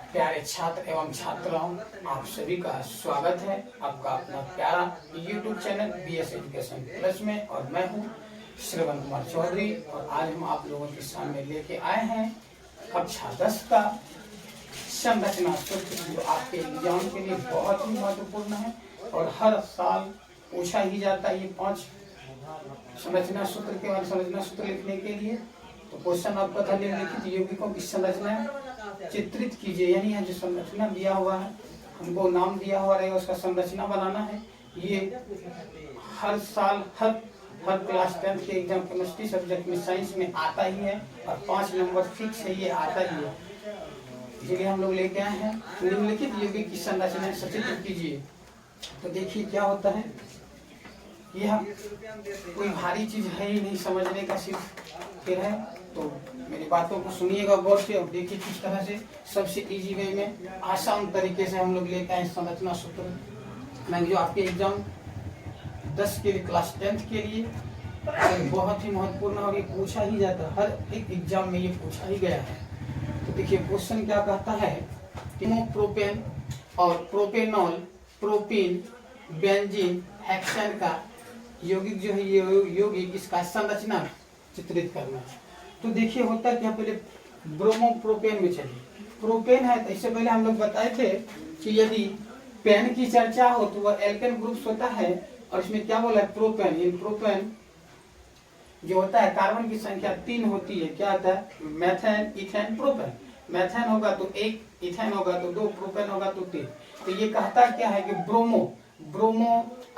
प्यारे छात्र एवं छात्राओं, आप सभी का स्वागत है आपका अपना प्यारा YouTube channel BS education plus में। और मैं हूं श्रवण कुमार चौधरी और आज हम आप लोगों के सामने लेके आए हैं कक्षा 10 का संरचना सूत्र, जो आपके एग्जाम के लिए बहुत ही महत्वपूर्ण है और हर साल पूछा ही जाता है। ये 5 संरचना सूत्र के बाद संरचना सूत्र लिखने के लिए तो क्वेश्चन आपका था, निम्नलिखित यौगिकों की संरचना चित्रित कीजिए। यानी जो संरचना दिया हुआ है, हमको नाम दिया हुआ रहेगा, उसका संरचना बनाना है। ये हर साल हर क्लास 10 के एग्जाम केमिस्ट्री सब्जेक्ट में, साइंस में आता ही है और 5 नंबर फिक्स है, ये आता ही है। इसलिए हम लोग लेके आए हैं निम्नलिखित यौगिक की संरचना सचित्र कीजिए। तो देखिए क्या होता है, यह कोई भारी चीज है ही नहीं, समझने का सिर्फ फिर है। तो मेरी बातों को सुनिएगा गौर से और देखिए किस तरह से सबसे इजी वे में आसान तरीके से हम लोग लेते हैं संरचना सूत्र। मैं जो आपके एग्जाम 10 के लिए, क्लास 10 के लिए बहुत ही महत्वपूर्ण और ये पूछा ही जाता है, हर एक एग्जाम में ये पूछा ही गया है। तो देखिए क्वेश्चन क्या कहता है, प्रोपेन और प्रोपेनॉल, प्रोपीन, बेंजीन, हेक्सेन का यौगिक जो है, ये यौगिक इसका संरचना चित्रित करना है। तो देखिए होता क्या, पहले ब्रोमोप्रोपेन में चलिए। प्रोपेन है तो इससे पहले हम लोग बताए थे कि यदि पेन की चर्चा हो तो वह एल्केन ग्रुप्स होता है और इसमें क्या बोला है, प्रोपेन। इन प्रोपेन जो होता है कार्बन की संख्या 3 होती है। क्या होता है, मेथेन, इथेन, प्रोपेन। मेथेन होगा तो 1, इथेन होगा तो 2, प्रोपेन होगा तो 3। तो ये कहता क्या है कि ब्रोमो,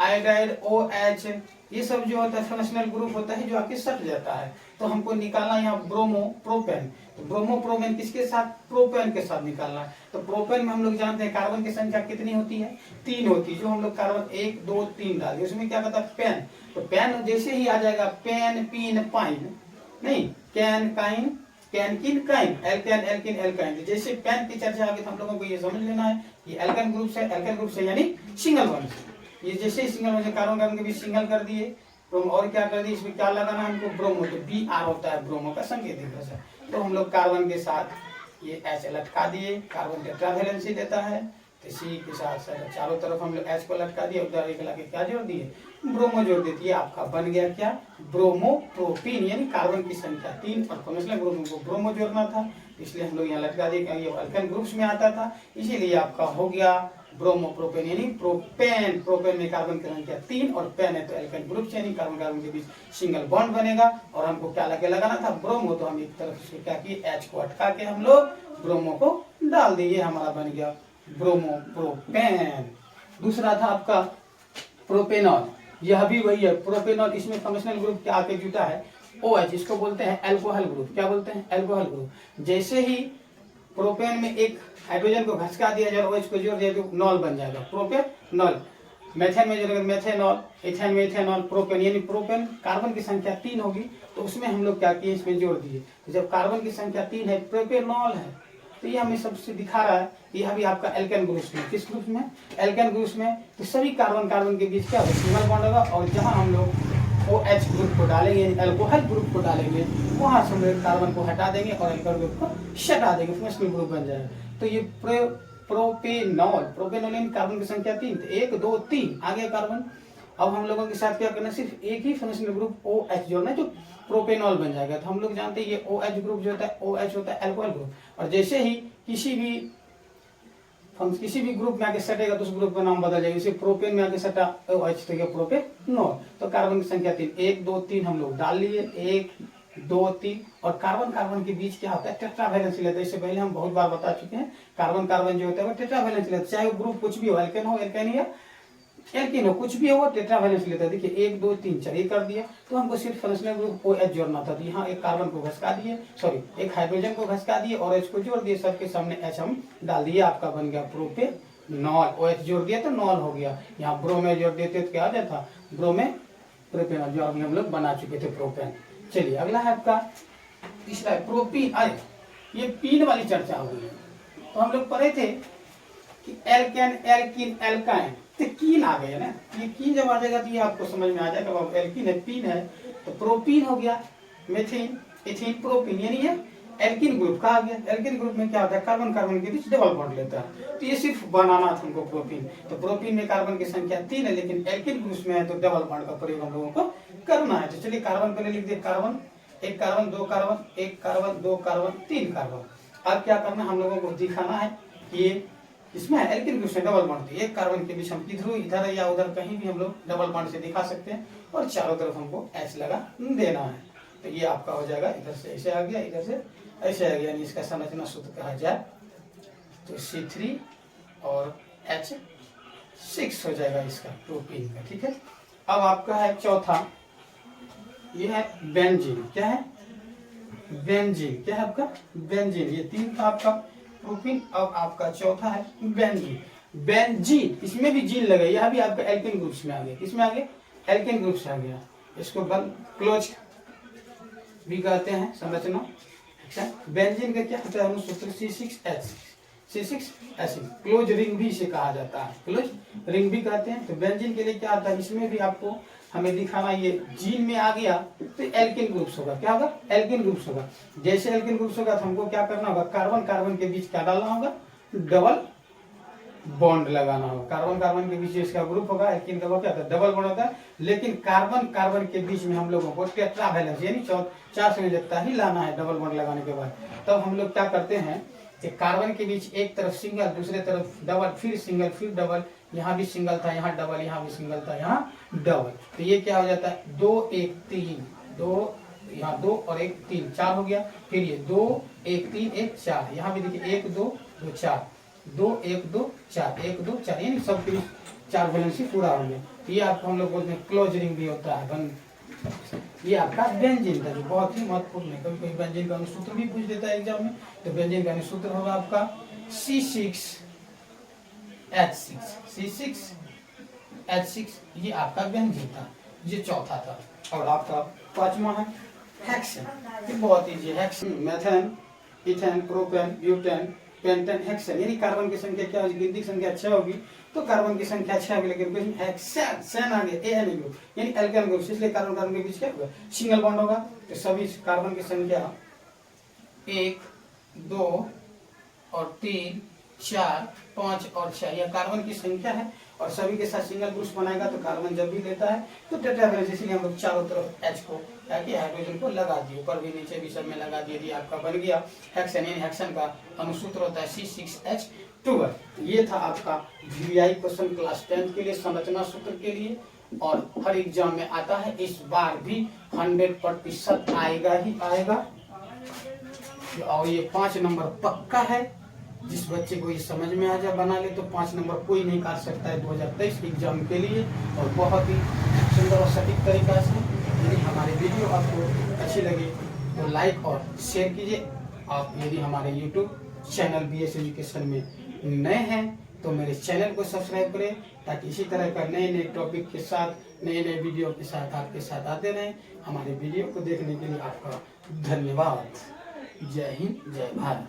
आयोडाइड, OH, ये सब जो होता है फंक्शनल ग्रुप होता है जो आके सट जाता है। तो हमको निकालना यहाँ ब्रोमो प्रोपेन। तो ब्रोमो प्रोपेन किसके साथ, प्रोपेन के साथ निकालना है। तो प्रोपेन में हम लोग जानते हैं कार्बन की संख्या कितनी होती है, 3 होती है। जो हम लोग कार्बन 1, 2, 3 डाल, उसमें क्या कहता है, पेन। तो पेन जैसे ही आ जाएगा, पेन, पीन, पाइन, नहीं, कैन, काइन, कैनकिन, काइन, एल्केन, एल्किन, एल्काइन। जैसे पेन की चर्चा आगे तो हम लोगों को ये समझ लेना है ये एल्केन ग्रुप से, एल्केन ग्रुप से यानी सिंगल बॉन्ड से। ये जैसे ही सिंगल बॉन्ड, कार्बन कार्बन के बीच सिंगल कर दिए, और क्या कर दिए, इसमें क्या लगाना है हमको, ब्रोमो। तो Br होता है ब्रोमो का संकेत है। तो हम लोग कार्बन के साथ ये H लटका दिए, कार्बन टेट्रावैलेंसी देता है। तो इसी के साथ चारों तरफ हम लोग H को लटका दिए, उधर एक लगे क्या जोड़ दिए, ब्रोमो जोड़ देती है। आपका बन गया क्या, ब्रोमोप्रोपीन। यानी कार्बन की संख्या 3 और फंक्शनल ग्रुप को ब्रोमो जोड़ना था, इसलिए हम लोग यहाँ लटका दिए। ये अल्केन ग्रुप्स में आता था, इसीलिए आपका हो गया ब्रोमोप्रोपेन यानी प्रोपेन। प्रोपेन में कार्बन की संख्या 3 और पेन है तो एल्केन ग्रुप यानी कार्बन कार्बन के बीच सिंगल बॉन्ड बनेगा। और हमको क्या लगे लगाना था, ब्रोमो। तो हम एक तरफ से क्या किए, H को अटका के हम लोग ब्रोमो को डाल दिए, हमारा बन गया ब्रोमोप्रोपेन। दूसरा था आपका प्रोपेनॉल, यह भी वही है प्रोपेनॉल। इसमें फंक्शनल ग्रुप क्या आके जुटा है, OH, इसको बोलते हैं एल्कोहल ग्रुप। क्या बोलते हैं, एल्कोहल ग्रुप। जैसे ही प्रोपेन में एक हाइड्रोजन को घसका दिया जाए, OH को जोड़ दिया तो नॉल बन जाएगा, प्रोपेनॉल। मेथेन में जोड़ेगा मेथेनॉल, इथेन में इथेनॉल, प्रोपेन। यानी प्रोपेन कार्बन की संख्या 3 होगी तो उसमें हम लोग क्या किए, इसमें जोड़ दिए। तो जब कार्बन की संख्या 3 है, प्रोपेनॉल है, तो ये हमें सबसे दिखा रहा है, यह भी आपका एल्केन ग्रुप में। किस ग्रुप में, एल्केन ग्रुप में। तो सभी कार्बन कार्बन के बीच क्या होगा, सिंगल बॉन्ड होगा। और जहां हम लोग OH ग्रुप को डालेंगे, एल्कोहल ग्रुप को डालेंगे, वहां से हम लोग कार्बन को हटा देंगे और एल्कोहल ग्रुप को सटा देंगे, फंक्शनल ग्रुप बन जाएगा। तो ये प्रोपेनॉल, प्रोपेनॉल कार्बन की संख्या 3, 1, 2, 3 आ गया कार्बन। अब हम लोगों के साथ क्या करना, सिर्फ एक ही फंक्शनल ग्रुप OH जोड़ना, जो प्रोपेनॉल बन जाएगा। तो हम लोग जानते हैं ये OH ग्रुप जो होता है, OH होता है एल्कोहल ग्रुप। और जैसे ही किसी भी ग्रुप में आके सटेगा तो उस ग्रुप का नाम बदल जाएगा। जैसे प्रोपेन में आके सटा OH तो प्रोपेनॉल। तो कार्बन की संख्या 3, 1, 2, 3 हम लोग डाल लिए, 1, 2, 3। और कार्बन कार्बन के बीच क्या होता है, टेट्रावैलेंसी लेता है। इससे पहले हम बहुत बार बता चुके हैं, कार्बन कार्बन जो होता है वो टेट्रावैलेंसी लेता है। चाहे वो ग्रुप कुछ भी हो, एल्केन हो, एल्केन या एल्किन हो, कुछ भी हो, वो टेट्रावैलेंसी लेता है। देखिए 1, 2, 3 4 कर दिया। तो हमको सिर्फ फंक्शनल ग्रुप OH जोड़ना था। तो यहाँ एक कार्बन को घसका दिए, सॉरी एक हाइड्रोजन को घसका दिए और H को जोड़ दिए, सबके सामने H हम डाल दिए, आपका बन गया प्रोपेनॉल। OH जोड़ दिया तो नॉल हो गया। यहाँ ब्रोमे जोड़ देते तो क्या आ जाता, ब्रोमे प्रोपेनॉल, जो अभी हम लोग बना चुके थे प्रोपेन। चलिए अगला है आपका तीसरा है प्रोपीन। अरे ये पीन वाली चर्चा हो गई है। तो हम लोग पढ़े थे कि एल्केन, एल्किन, एल्काइन, तो कीन आ गया ना। ये कीन जब आ जाएगा तो ये आपको समझ में आ जाएगा, अब एल्किन है, पीन है, तो प्रोपीन हो गया, मेथिन, इथिन, प्रोपीन। यानी ये एल्किन ग्रुप कहा गया। एल्किन ग्रुप में क्या होता है, कार्बन कार्बन के बीच डबल बॉन्ड लेता है। तो ये सिर्फ बनाना था हमको प्रोपीन। तो प्रोपीन में कार्बन की संख्या 3 है, लेकिन एल्किन ग्रुप में है तो डबल बॉन्ड का प्रयोग हम लोगों को करना है। तो चलिए कार्बन पहले लिख दिए, कार्बन, एक कार्बन, दो कार्बन, एक कार्बन, दो कार्बन, तीन कार्बन। अब क्या करना, हम लोगों को दिखाना है कि ये इसमें एल्किन ग्रुप से डबल बॉन्ड, एक कार्बन के बीच हम इधर या उधर कहीं भी हम लोग डबल बॉन्ड से दिखा सकते हैं, और चारों तरफ हमको H लगा देना है। तो ये आपका हो जाएगा, इधर से ऐसे आ गया, इधर से ऐसे आ गया, यानी इसका संरचना सूत्र कहा जाए तो C3 और H6 हो जाएगा इसका प्रोपीन का। ठीक है, अब आपका है चौथा, ये है बेंजीन। क्या है, बेंजीन। क्या है आपका, बेंजीन। ये 3 था आपका प्रोपीन। अब आपका चौथा है बेंजीन। बेंजीन, इसमें भी जीन लगा, यह भी आपका एल्किन ग्रुप में आ गया। किसमें आ गया, एल्किन ग्रुप से आ गया। इसको क्लोज भी कहते हैं संरचना। बेंजीन का क्या होता है, सूत्र C6H6 क्लोज रिंग भी इसे कहा जाता है, क्लोज रिंग भी कहते हैं। तो बेंजीन के लिए क्या आता है, इसमें भी आपको हमें दिखाना, ये जीन में आ गया तो एल्किन ग्रुप्स होगा। क्या होगा, एल्किन ग्रुप्स होगा। जैसे एल्किन ग्रुप्स होगा तो हमको क्या करना होगा, कार्बन कार्बन के बीच क्या डालना होगा, डबल बॉन्ड लगाना होगा। कार्बन कार्बन के बीच इसका ग्रुप होगा, एल्किन का क्या होता है, डबल बॉन्ड होता है। लेकिन कार्बन कार्बन के बीच में हम लोगों को टेट्रा वैलेंस यानी 4 संयोजकता ही लाना है डबल बॉन्ड लगाने के बाद। तब हम लोग क्या करते हैं कि कार्बन के बीच एक तरफ सिंगल, दूसरे तरफ डबल, फिर सिंगल, फिर डबल, यहाँ भी सिंगल था, यहाँ डबल, यहाँ भी सिंगल था, यहाँ डबल। तो ये क्या हो जाता है, 2 1 3, 2 यहाँ 2 और 1 3, 4 हो गया। फिर ये 2 1 3 1 4, यहाँ भी देखिए 1 2 2 4, 2 1 2 4, 1 2 4, यानी सब के 4 वैलेंसी पूरा हो गया। तो ये आपको हम लोग बोलते हैं क्लोज रिंग भी होता है। ये आपका बेंजीन था, जो बहुत ही महत्वपूर्ण है। कभी कोई बेंजीन का अनुसूत्र भी पूछ देता है एग्जाम में, तो बेंजीन का अनुसूत्र होगा आपका C6H6 ये आपका बेंजीन था। ये चौथा था। और आपका पांचवा है हेक्सेन। ये बहुत ईजी है। Hexane, methane, ethane, propane, butane, pentane, hexane, यानी कार्बन की संख्या क्या होगी, गिनती संख्या 6 होगी तो कार्बन की संख्या 6 होगी, लेकिन हेक्सेन सेन आ गया, एन ग्रुप यानी एल्केन ग्रुप, इसलिए कार्बन कार्बन के बीच क्या होगा, सिंगल बॉन्ड होगा। तो सभी कार्बन की संख्या 1 2 और 3 4 5 और 6 यह कार्बन की संख्या है, और सभी के साथ सिंगल ग्रुप बनाएगा तो कार्बन जब भी लेता है तो टेट्रा वैलेंस, इसलिए हम लोग चारों तरफ H को ताकि हाइड्रोजन को लगा दिए, ऊपर भी नीचे भी सब में लगा दिए। यदि आपका बन गया हेक्सेन, यानी हेक्सेन का अनुसूत्र होता है C6H12। ये था आपका VVI क्वेश्चन क्लास 10 के लिए, संरचना सूत्र के लिए, और हर एग्जाम में आता है। इस बार भी 100% आएगा ही आएगा, और ये 5 नंबर पक्का है। जिस बच्चे को ये समझ में आ जाए बना ले तो 5 नंबर कोई नहीं काट सकता है 2023 एग्जाम के लिए, और बहुत ही सुंदर और सटीक तरीका से। यदि हमारी वीडियो आपको अच्छी लगी तो लाइक और शेयर कीजिए। आप यदि हमारे YouTube चैनल BS एजुकेशन में नए हैं तो मेरे चैनल को सब्सक्राइब करें, ताकि इसी तरह का नए नए टॉपिक के साथ, नए नए वीडियो के साथ आपके साथ आते रहें। हमारे वीडियो को देखने के लिए आपका धन्यवाद। जय हिंद, जय भारत।